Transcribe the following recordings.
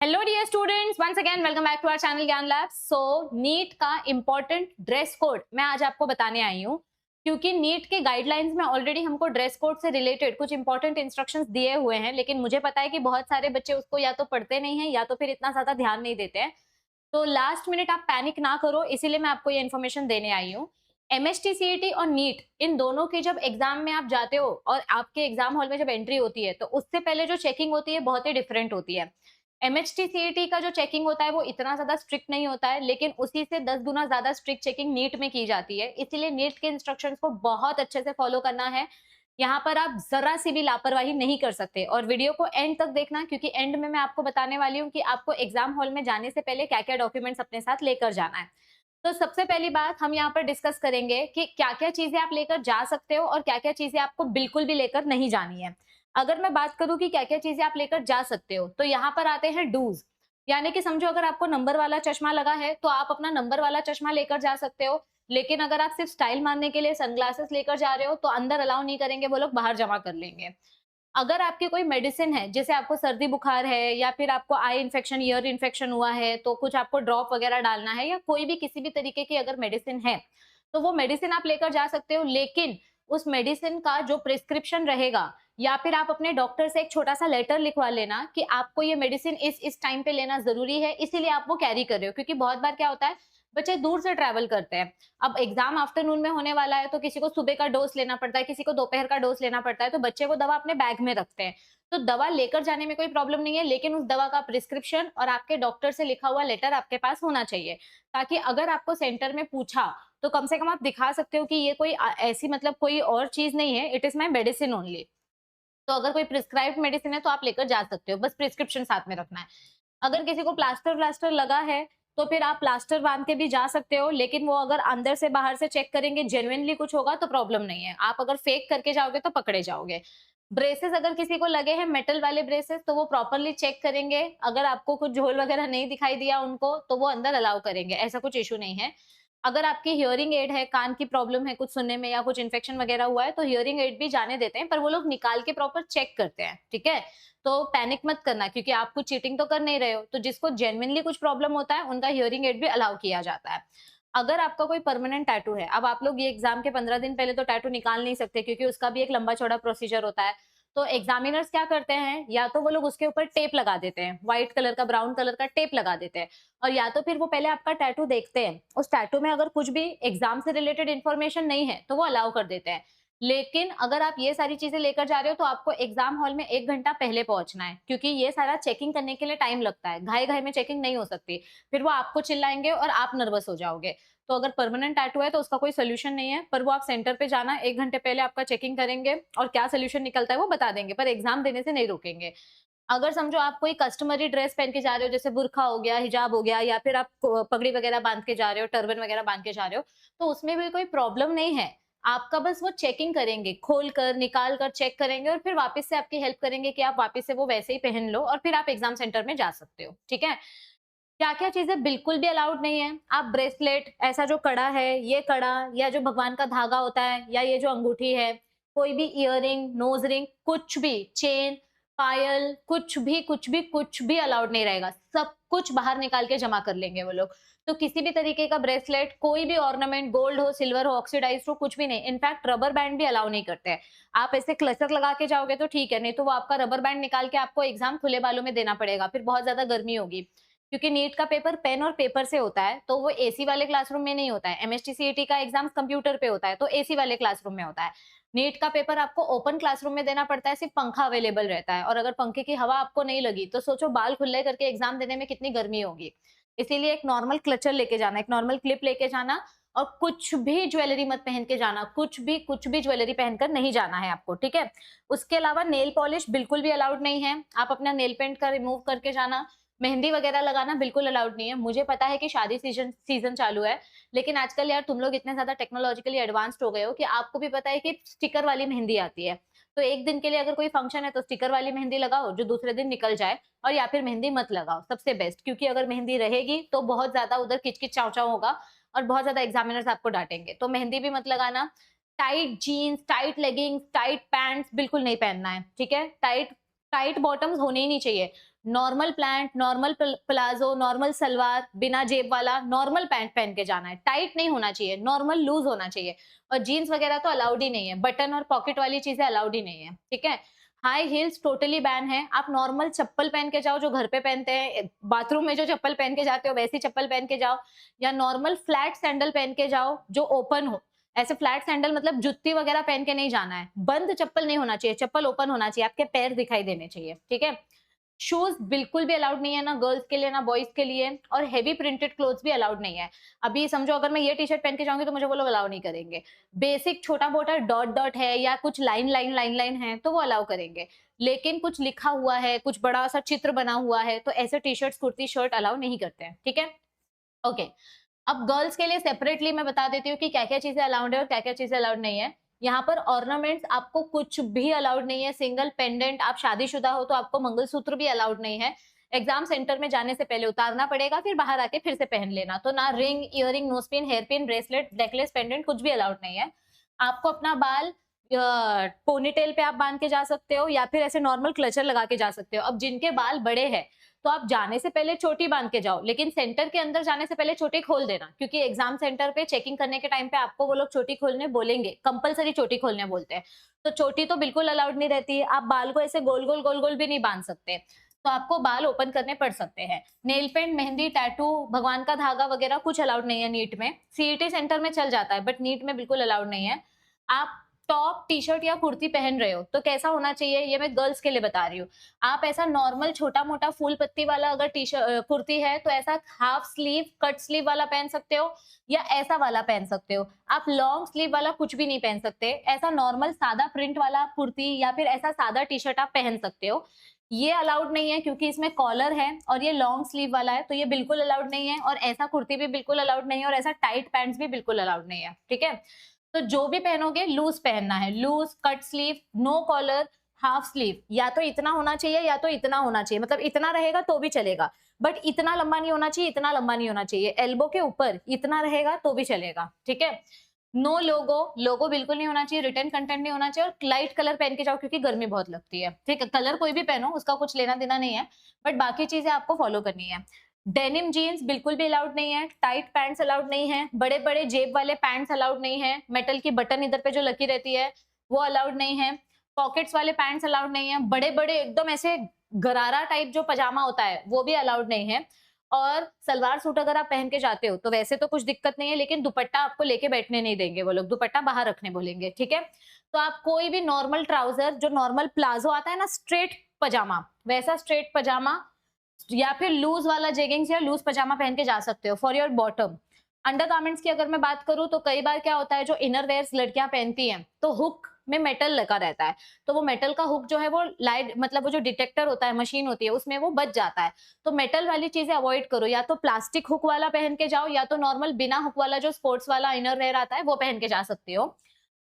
Hello dear students, once again welcome back to our channel Gyan lab. So NEET का important dress code मैं आज आपको बताने आई हूँ, क्योंकि नीट के गाइडलाइंस में ऑलरेडी हमको ड्रेस कोड से रिलेटेड कुछ इंपॉर्टेंट इंस्ट्रक्शंस दिए हुए हैं, लेकिन मुझे पता है कि बहुत सारे बच्चे उसको या तो पढ़ते नहीं हैं या तो फिर इतना ज्यादा ध्यान नहीं देते हैं। तो लास्ट मिनट आप पैनिक ना करो, इसीलिए मैं आपको ये इन्फॉर्मेशन देने आई हूँ। एमएसटी सीईटी और नीट इन दोनों की जब एग्जाम में आप जाते हो और आपके एग्जाम हॉल में जब एंट्री होती है, तो उससे पहले जो चेकिंग होती है बहुत ही डिफरेंट होती है। एमएचटी सीईटी का जो चेकिंग होता है वो इतना ज्यादा स्ट्रिक्ट नहीं होता है, लेकिन उसी से 10 गुना ज्यादा स्ट्रिक्ट चेकिंग नीट में की जाती है। इसीलिए नीट के इंस्ट्रक्शंस को बहुत अच्छे से फॉलो करना है। यहाँ पर आप जरा सी भी लापरवाही नहीं कर सकते, और वीडियो को एंड तक देखना, क्योंकि एंड में मैं आपको बताने वाली हूँ कि आपको एग्जाम हॉल में जाने से पहले क्या क्या डॉक्यूमेंट्स अपने साथ लेकर जाना है। तो सबसे पहली बात हम यहाँ पर डिस्कस करेंगे कि क्या क्या चीजें आप लेकर जा सकते हो और क्या क्या चीजें आपको बिल्कुल भी लेकर नहीं जानी है। अगर मैं बात करूं कि क्या क्या चीजें आप लेकर जा सकते हो, तो यहाँ पर आते हैं डूज। यानी कि समझो, अगर आपको नंबर वाला चश्मा लगा है तो आप अपना नंबर वाला चश्मा लेकर जा सकते हो। लेकिन अगर आप सिर्फ स्टाइल मारने के लिए सनग्लासेस लेकर जा रहे हो तो अंदर अलाउ नहीं करेंगे, वो लोग बाहर जमा कर लेंगे। अगर आपकी कोई मेडिसिन है, जैसे आपको सर्दी बुखार है या फिर आपको आई इन्फेक्शन, ईयर इन्फेक्शन हुआ है, तो कुछ आपको ड्रॉप वगैरह डालना है, या कोई भी किसी भी तरीके की अगर मेडिसिन है, तो वो मेडिसिन आप लेकर जा सकते हो। लेकिन उस मेडिसिन का जो प्रिस्क्रिप्शन रहेगा, या फिर आप अपने डॉक्टर से एक छोटा सा लेटर लिखवा लेना कि आपको ये मेडिसिन इस टाइम पे लेना जरूरी है, इसीलिए आप वो कैरी कर रहे हो। क्योंकि बहुत बार क्या होता है, बच्चे दूर से ट्रैवल करते हैं। अब एग्जाम आफ्टरनून में होने वाला है, तो किसी को सुबह का डोज लेना पड़ता है, किसी को दोपहर का डोज लेना पड़ता है, तो बच्चे वो दवा अपने बैग में रखते हैं। तो दवा लेकर जाने में कोई प्रॉब्लम नहीं है, लेकिन उस दवा का प्रिस्क्रिप्शन और आपके डॉक्टर से लिखा हुआ लेटर आपके पास होना चाहिए, ताकि अगर आपको सेंटर में पूछा तो कम से कम आप दिखा सकते हो कि ये कोई ऐसी मतलब कोई और चीज नहीं है, it is my medicine only. तो अगर कोई प्रिस्क्राइब्ड मेडिसिन है तो आप लेकर जा सकते हो, बस प्रिस्क्रिप्शन साथ में रखना है। अगर किसी को प्लास्टर व्लास्टर लगा है, तो फिर आप प्लास्टर बांध के भी जा सकते हो, लेकिन वो अगर अंदर से बाहर से चेक करेंगे, जेन्युइनली कुछ होगा तो प्रॉब्लम नहीं है। आप अगर फेक करके जाओगे तो पकड़े जाओगे। ब्रेसेस अगर किसी को लगे हैं, मेटल वाले ब्रेसेस, तो वो प्रॉपरली चेक करेंगे। अगर आपको कुछ झोल वगैरह नहीं दिखाई दिया उनको, तो वो अंदर अलाउ करेंगे, ऐसा कुछ इश्यू नहीं है। अगर आपकी हियरिंग एड है, कान की प्रॉब्लम है कुछ सुनने में, या कुछ इन्फेक्शन वगैरह हुआ है, तो हियरिंग एड भी जाने देते हैं, पर वो लोग निकाल के प्रॉपर चेक करते हैं, ठीक है। तो पैनिक मत करना, क्योंकि आप कुछ चीटिंग तो कर नहीं रहे हो। तो जिसको जेन्युइनली कुछ प्रॉब्लम होता है, उनका हियरिंग एड भी अलाउ किया जाता है। अगर आपका कोई परमानेंट टैटू है, अब आप लोग ये एग्जाम के 15 दिन पहले तो टैटू निकाल नहीं सकते, क्योंकि उसका भी एक लंबा चौड़ा प्रोसीजर होता है। तो एग्जामिनर्स क्या करते हैं, या तो वो लोग उसके ऊपर टेप लगा देते हैं, व्हाइट कलर का, ब्राउन कलर का टेप लगा देते हैं, और या तो फिर वो पहले आपका टैटू देखते हैं। उस टैटू में अगर कुछ भी एग्जाम से रिलेटेड इन्फॉर्मेशन नहीं है तो वो अलाउ कर देते हैं। लेकिन अगर आप ये सारी चीजें लेकर जा रहे हो, तो आपको एग्जाम हॉल में 1 घंटा पहले पहुंचना है, क्योंकि ये सारा चेकिंग करने के लिए टाइम लगता है। घाई घाई में चेकिंग नहीं हो सकती, फिर वो आपको चिल्लाएंगे और आप नर्वस हो जाओगे। तो अगर परमानेंट टैटू है तो उसका कोई सोल्यूशन नहीं है, पर वो आप सेंटर पे जाना, 1 घंटे पहले आपका चेकिंग करेंगे और क्या सोल्यूशन निकलता है वो बता देंगे, पर एग्जाम देने से नहीं रोकेंगे। अगर समझो आप कोई कस्टमरी ड्रेस पहन के जा रहे हो, जैसे बुर्का हो गया, हिजाब हो गया, या फिर आप पगड़ी वगैरह बांध के जा रहे हो, टर्बन वगैरह बांध के जा रहे हो, तो उसमें भी कोई प्रॉब्लम नहीं है। आपका बस वो चेकिंग करेंगे, खोल कर निकाल कर चेक करेंगे, और फिर वापस से आपकी हेल्प करेंगे कि आप वापस से वो वैसे ही पहन लो, और फिर आप एग्जाम सेंटर में जा सकते हो, ठीक है। क्या-क्या चीज़ें बिल्कुल भी अलाउड नहीं है? आप ब्रेसलेट, ऐसा जो कड़ा है, ये कड़ा, या जो भगवान का धागा होता है, या ये जो अंगूठी है, कोई भी इयररिंग, नोज़ रिंग, कुछ भी, चेन, पायल, कुछ भी अलाउड नहीं रहेगा। सब कुछ बाहर निकाल के जमा कर लेंगे वो लोग। तो किसी भी तरीके का ब्रेसलेट, कोई भी ऑर्नामेंट, गोल्ड हो, सिल्वर हो, ऑक्सीडाइज्ड हो, कुछ भी नहीं। इनफैक्ट रबर बैंड भी अलाउ नहीं करते हैं। आप ऐसे क्लचर लगा के जाओगे तो ठीक है, नहीं तो वो आपका रबर बैंड निकाल के आपको एग्ज़ाम खुले बालों में देना पड़ेगा, फिर बहुत ज़्यादा गर्मी होगी। क्योंकि नीट का पेपर पेन और पेपर से होता है, तो वो एसी वाले क्लासरूम में नहीं होता है। एमएसटी सीईटी का एग्जाम कंप्यूटर पे होता है, तो एसी वाले क्लासरूम में होता है। नीट का पेपर आपको ओपन क्लासरूम में देना पड़ता है, सिर्फ पंखा अवेलेबल रहता है, और अगर पंखे की हवा आपको नहीं लगी तो सोचो बाल खुले करके एग्जाम देने में कितनी गर्मी होगी। इसीलिए एक नॉर्मल क्लचर लेके जाना, एक नॉर्मल क्लिप लेके जाना, और कुछ भी ज्वेलरी मत पहन के जाना, कुछ भी ज्वेलरी पहनकर नहीं जाना है आपको, ठीक है। उसके अलावा नेल पॉलिश बिल्कुल भी अलाउड नहीं है। आप अपना नेल पेंट का रिमूव करके जाना। मेहंदी वगैरह लगाना बिल्कुल अलाउड नहीं है। मुझे पता है कि शादी सीजन सीजन चालू है, लेकिन आजकल यार तुम लोग इतने ज्यादा टेक्नोलॉजिकली एडवांस्ड हो गए हो कि आपको भी पता है कि स्टिकर वाली मेहंदी आती है। तो एक दिन के लिए अगर कोई फंक्शन है तो स्टिकर वाली मेहंदी लगाओ जो दूसरे दिन निकल जाए, और या फिर मेहंदी मत लगाओ, सबसे बेस्ट। क्योंकि अगर मेहंदी रहेगी तो बहुत ज्यादा उधर किचकिच चाव चाव होगा, और बहुत ज्यादा एग्जामिनर्स आपको डांटेंगे। तो मेहंदी भी मत लगाना। Tight jeans, tight leggings, tight pants बिल्कुल नहीं पहनना है, ठीक है। टाइट टाइट बॉटम्स होने ही नहीं चाहिए। Normal pant, normal palazzo, normal salwar, बिना जेब वाला नॉर्मल पैंट पहन के जाना है। टाइट नहीं होना चाहिए, नॉर्मल लूज होना चाहिए। और जीन्स वगैरह तो अलाउड ही नहीं है, बटन और पॉकेट वाली चीजें अलाउड ही नहीं है, ठीक है। हाई हील्स टोटली बैन है। आप नॉर्मल चप्पल पहन के जाओ जो घर पे पहनते हैं, बाथरूम में जो चप्पल पहन के जाते हो वैसी चप्पल पहन के जाओ, या नॉर्मल फ्लैट सैंडल पहन के जाओ जो ओपन हो। ऐसे फ्लैट सैंडल मतलब जुत्ती वगैरह पहन के नहीं जाना है। बंद चप्पल नहीं होना चाहिए, चप्पल ओपन होना चाहिए, आपके पैर दिखाई देने चाहिए, ठीक है। शूज बिल्कुल भी अलाउड नहीं है, ना गर्ल्स के लिए ना बॉयज के लिए, और हेवी प्रिंटेड क्लोथ्स भी अलाउड नहीं है। अभी समझो अगर मैं ये टी शर्ट पहन के जाऊंगी तो मुझे वो लोग अलाउ नहीं करेंगे। बेसिक छोटा मोटा डॉट डॉट है या कुछ लाइन लाइन है तो वो अलाउ करेंगे, लेकिन कुछ लिखा हुआ है, कुछ बड़ा सा चित्र बना हुआ है, तो ऐसे T shirt kurti shirt allow नहीं करते हैं, ठीक है। ओके, अब गर्ल्स के लिए सेपरेटली मैं बता देती हूँ कि क्या क्या चीजें अलाउड है और क्या क्या चीजें अलाउड नहीं है। यहाँ पर ऑर्नामेंट्स आपको कुछ भी अलाउड नहीं है। सिंगल पेंडेंट, आप शादीशुदा हो तो आपको मंगलसूत्र भी अलाउड नहीं है। एग्जाम सेंटर में जाने से पहले उतारना पड़ेगा, फिर बाहर आके फिर से पहन लेना। तो ना ring, earring, nosepin, hair pin, bracelet, necklace, pendant कुछ भी अलाउड नहीं है। आपको अपना बाल पोनीटेल पे आप बांध के जा सकते हो या फिर ऐसे नॉर्मल क्लचर लगा के जा सकते हो। अब जिनके बाल बड़े हैं तो आप जाने से पहले चोटी बांध के जाओ, लेकिन सेंटर के अंदर जाने से पहले चोटी खोल देना, क्योंकि एग्जाम सेंटर पे चेकिंग करने के टाइम पे आपको वो लोग चोटी खोलने बोलेंगे, कंपलसरी चोटी खोलने बोलते हैं। तो चोटी तो बिल्कुल अलाउड नहीं रहती है। आप बाल को ऐसे गोल गोल गोल गोल भी नहीं बांध सकते, तो आपको बाल ओपन करने पड़ सकते हैं। नेल पेंट, मेहंदी, टैटू, भगवान का धागा वगैरह कुछ अलाउड नहीं है नीट में। सीईटी सेंटर में चल जाता है बट नीट में बिल्कुल अलाउड नहीं है। आप टॉप टी शर्ट या कुर्ती पहन रहे हो तो कैसा होना चाहिए, ये मैं गर्ल्स के लिए बता रही हूँ। आप ऐसा नॉर्मल छोटा मोटा फूल पत्ती वाला अगर टी शर्ट कुर्ती है तो ऐसा हाफ स्लीव कट स्लीव वाला पहन सकते हो, या ऐसा वाला पहन सकते हो। आप लॉन्ग स्लीव वाला कुछ भी नहीं पहन सकते। ऐसा नॉर्मल सादा प्रिंट वाला कुर्ती या फिर ऐसा सादा टी शर्ट आप पहन सकते हो। ये अलाउड नहीं है क्योंकि इसमें कॉलर है और ये लॉन्ग स्लीव वाला है, तो ये बिल्कुल अलाउड नहीं है। और ऐसा कुर्ती भी बिल्कुल अलाउड नहीं है और ऐसा टाइट पैंट्स भी बिल्कुल अलाउड नहीं है, ठीक है। तो जो भी पहनोगे लूज पहनना है, loose, cut sleeve, no collar, half sleeve. या तो इतना होना चाहिए या तो इतना होना चाहिए, मतलब इतना रहेगा तो भी चलेगा, बट इतना लंबा नहीं होना चाहिए, इतना लंबा नहीं होना चाहिए। एल्बो के ऊपर इतना रहेगा तो भी चलेगा, ठीक है। नो लोगो, लोगो बिल्कुल नहीं होना चाहिए। रिटर्न कंटेंट नहीं होना चाहिए। और लाइट कलर पहन के जाओ क्योंकि गर्मी बहुत लगती है, ठीक है। कलर कोई भी पहनो, उसका कुछ लेना देना नहीं है, बट बाकी चीजें आपको फॉलो करनी है। डेनिम जीन्स बिल्कुल भी अलाउड नहीं है। टाइट पैंट्स अलाउड नहीं है। बड़े बड़े जेब वाले पैंट्स अलाउड नहीं है। मेटल की बटन इधर पे जो लगी रहती है वो अलाउड नहीं है। पॉकेट्स वाले पैंट्स अलाउड नहीं है। बड़े बड़े एकदम ऐसे गरारा टाइप जो पजामा होता है वो भी अलाउड नहीं है। और सलवार सूट अगर आप पहन के जाते हो तो वैसे तो कुछ दिक्कत नहीं है, लेकिन दुपट्टा आपको लेके बैठने नहीं देंगे वो लोग, दुपट्टा बाहर रखने बोलेंगे, ठीक है। तो आप कोई भी नॉर्मल ट्राउजर, जो नॉर्मल प्लाजो आता है ना स्ट्रेट पजामा, वैसा स्ट्रेट पजामा या फिर लूज वाला जेगिंग्स या लूज पजामा पहन के जा सकते हो फॉर योर बॉटम। अंडरगारमेंट्स की अगर मैं बात करूं तो कई बार क्या होता है, जो इनर वेयर्स लड़कियां पहनती हैं तो हुक में मेटल लगा रहता है, तो वो मेटल का हुक जो है वो लाइट, मतलब वो जो डिटेक्टर होता है, मशीन होती है, उसमें वो बच जाता है। तो मेटल वाली चीजें अवॉइड करो, या तो प्लास्टिक हुक वाला पहन के जाओ या तो नॉर्मल बिना हुक वाला जो स्पोर्ट्स वाला इनर वेयर आता है वो पहन के जा सकते हो।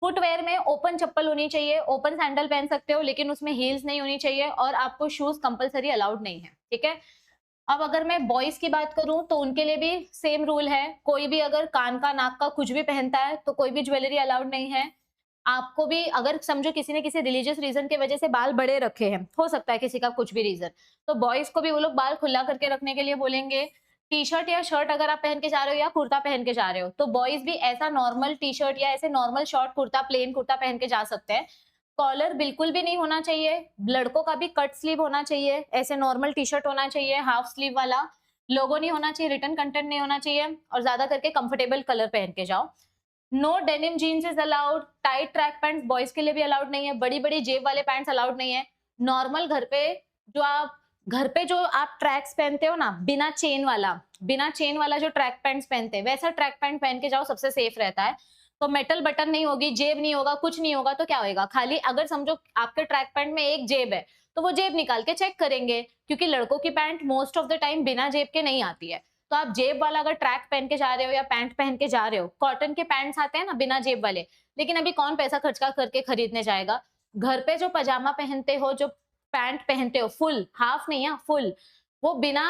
फुटवेयर में ओपन चप्पल होनी चाहिए, ओपन सैंडल पहन सकते हो लेकिन उसमें हील्स नहीं होनी चाहिए, और आपको शूज कंपलसरी अलाउड नहीं है, ठीक है। अब अगर मैं बॉयज की बात करूं तो उनके लिए भी सेम रूल है। कोई भी अगर कान का नाक का कुछ भी पहनता है तो कोई भी ज्वेलरी अलाउड नहीं है। आपको भी अगर समझो किसी ने किसी रिलीजियस रीजन की वजह से बाल बड़े रखे हैं, हो सकता है किसी का कुछ भी रीजन, तो बॉयज को भी वो लोग बाल खुला करके रखने के लिए बोलेंगे। टी शर्ट या शर्ट अगर आप पहन के जा रहे हो या कुर्ता पहन के जा रहे हो तो बॉयज भी ऐसा नॉर्मल टी शर्ट या ऐसे normal short kurta, plain kurta पहन के जा सकते हैं। कॉलर बिल्कुल भी नहीं होना चाहिए। लड़कों का भी कट स्लीव होना चाहिए, ऐसे नॉर्मल टी शर्ट होना चाहिए हाफ स्लीव वाला। लोगो नहीं होना चाहिए, रिटर्न कंटेंट नहीं होना चाहिए, और ज्यादा करके कंफर्टेबल कलर पहन के जाओ। No denim jeans is allowed. Tight track pants boys के लिए भी अलाउड नहीं है। बड़ी बड़ी जेब वाले पैंट्स अलाउड नहीं है। नॉर्मल घर पे जो आप ट्रैक्स पहनते हो ना, बिना चेन वाला जो ट्रैक पैंट्स पहनते हैं वैसा ट्रैक पैंट पहन के जाओ, सबसे सेफ रहता है। तो मेटल बटन नहीं होगी, जेब नहीं होगा, कुछ नहीं होगा, तो क्या होगा, खाली अगर समझो आपके ट्रैक पैंट में एक जेब है तो वो जेब निकाल के चेक करेंगे, क्योंकि लड़कों की pant most of the time बिना जेब के नहीं आती है। तो आप जेब वाला अगर ट्रैक पहन के जा रहे हो या पैंट पहन के जा रहे हो, कॉटन के पैंट्स आते हैं ना बिना जेब वाले, लेकिन अभी कौन पैसा खर्चा करके खरीदने जाएगा। घर पे जो पजामा पहनते हो, जो पैंट पहनते हो, फुल, हाफ नहीं है फुल, वो बिना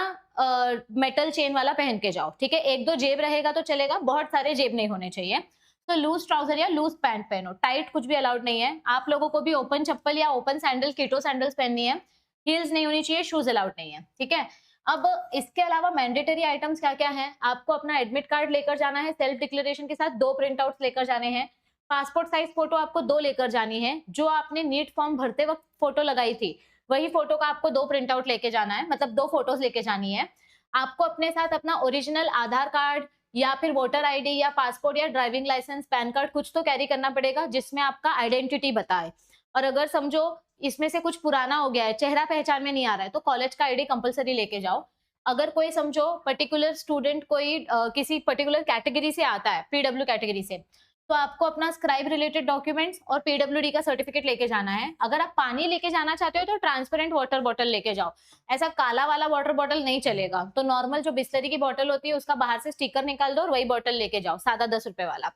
मेटल चेन वाला पहन के जाओ, ठीक है। एक दो जेब रहेगा तो चलेगा, बहुत सारे जेब नहीं होने चाहिए। तो लूज ट्राउजर या लूज पैंट पहनो, टाइट कुछ भी अलाउड नहीं है। आप लोगों को भी ओपन चप्पल या ओपन सैंडल, कीटो सैंडल्स पहननी है। हील्स नहीं होनी चाहिए, शूज अलाउड नहीं है, ठीक है। अब इसके अलावा मैंडेटरी आइटम्स क्या क्या है, आपको अपना एडमिट कार्ड लेकर जाना है, सेल्फ डिक्लेरेशन के साथ 2 प्रिंट आउट्स लेकर जाने हैं, पासपोर्ट साइज फोटो आपको 2 लेकर जानी है, जो आपने नीट फॉर्म भरते वक्त फोटो लगाई थी वही फोटो का आपको 2 प्रिंट आउट लेके जाना है, मतलब 2 फोटोज लेके जानी है। आपको अपने साथ अपना ओरिजिनल आधार कार्ड या फिर वोटर आईडी या पासपोर्ट या ड्राइविंग लाइसेंस, पैन कार्ड कुछ तो कैरी करना पड़ेगा जिसमें आपका आइडेंटिटी बताए। और अगर समझो इसमें से कुछ पुराना हो गया है, चेहरा पहचान में नहीं आ रहा है, तो कॉलेज का आईडी कंपलसरी लेके जाओ। अगर कोई समझो पर्टिकुलर स्टूडेंट कोई किसी पर्टिकुलर कैटेगरी से आता है, पीडब्ल्यू कैटेगरी से, तो आपको अपना स्क्राइब रिलेटेड डॉक्यूमेंट्स और पीडब्ल्यूडी का सर्टिफिकेट लेके जाना है। अगर आप पानी लेके जाना चाहते हो तो ट्रांसपेरेंट वाटर बॉटल लेके जाओ, ऐसा काला वाला वाटर बॉटल नहीं चलेगा। तो नॉर्मल जो बिस्लरी की बॉटल होती है उसका बाहर से स्टिकर निकाल दो और वही बॉटल लेके जाओ, सादा 10 रुपए वाला,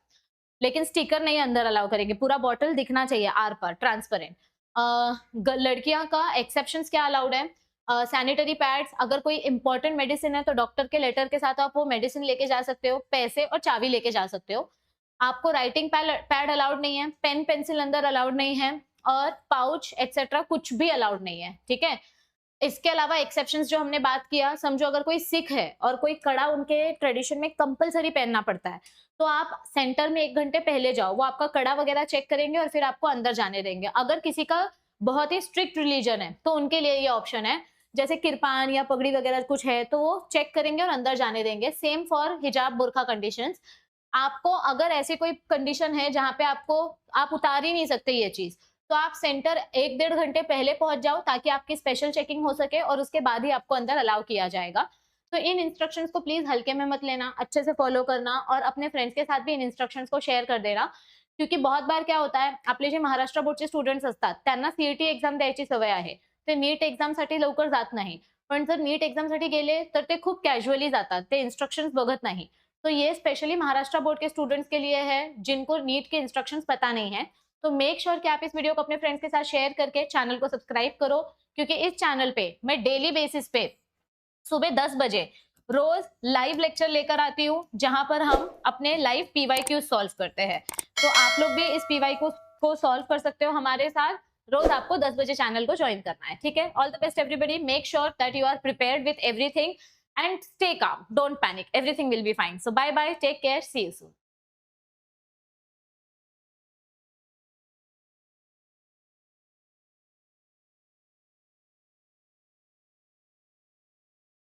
लेकिन स्टिकर नहीं अंदर अलाउ करेंगे, पूरा बॉटल दिखना चाहिए आर पर ट्रांसपेरेंट। लड़कियां का एक्सेप्शंस क्या अलाउड है, सैनिटरी पैड्स, अगर कोई इंपॉर्टेंट मेडिसिन है तो डॉक्टर के लेटर के साथ आप वो मेडिसिन लेके जा सकते हो, पैसे और चाबी लेके जा सकते हो। आपको राइटिंग पैड अलाउड नहीं है, पेन पेंसिल अंदर अलाउड नहीं है, और पाउच एक्सेट्रा कुछ भी अलाउड नहीं है, ठीक है। इसके अलावा एक्सेप्शंस जो हमने बात किया, समझो अगर कोई सिख है और कोई कड़ा उनके ट्रेडिशन में कंपलसरी पहनना पड़ता है, तो आप सेंटर में 1 घंटे पहले जाओ, वो आपका कड़ा वगैरह चेक करेंगे और फिर आपको अंदर जाने देंगे। अगर किसी का बहुत ही स्ट्रिक्ट रिलीजन है तो उनके लिए ये ऑप्शन है, जैसे किरपान या पगड़ी वगैरह कुछ है तो वो चेक करेंगे और अंदर जाने देंगे। सेम फॉर हिजाब बुर्का कंडीशंस। आपको अगर ऐसी कोई कंडीशन है जहाँ पे आप उतार ही नहीं सकते ये चीज, तो आप सेंटर 1-1.5 घंटे पहले पहुंच जाओ ताकि आपकी स्पेशल चेकिंग हो सके और उसके बाद ही आपको अंदर अलाउ किया जाएगा। तो इन इंस्ट्रक्शंस को प्लीज हल्के में मत लेना, अच्छे से फॉलो करना और अपने फ्रेंड्स के साथ भी इन इंस्ट्रक्शंस को शेअर कर देना। क्योंकि बहुत बार क्या होता है, आपले जे महाराष्ट्र बोर्डचे स्टुडंट्स असतात त्यांना सीईटी एक्झाम द्यायची सवय आहे, ते नीट एक्झामसाठी लवकर जात नाही, पण जर नीट एक्झामसाठी गेले तर ते खूप कॅज्युअली जातात, ते इंस्ट्रक्शंस बघत नाही। तो ये स्पेशली महाराष्ट्र बोर्ड के स्टूडेंट्स के लिए है जिनको नीट के इंस्ट्रक्शंस पता नहीं है। तो मेक श्योर कि आप इस वीडियो को अपने फ्रेंड्स के साथ शेयर करके चैनल को सब्सक्राइब करो, क्योंकि इस चैनल पे मैं डेली बेसिस पे सुबह 10 बजे रोज लाइव लेक्चर लेकर आती हूँ, जहां पर हम अपने लाइव पीवाईक्यू सॉल्व करते हैं। तो आप लोग भी इस पीवाईक्यू को सॉल्व कर सकते हो हमारे साथ। रोज आपको 10 बजे चैनल को ज्वाइन करना है, ठीक है। All the best everybody, make sure that you are prepared with everything and stay calm, don't panic, everything will be fine. So bye bye, take care, see you soon.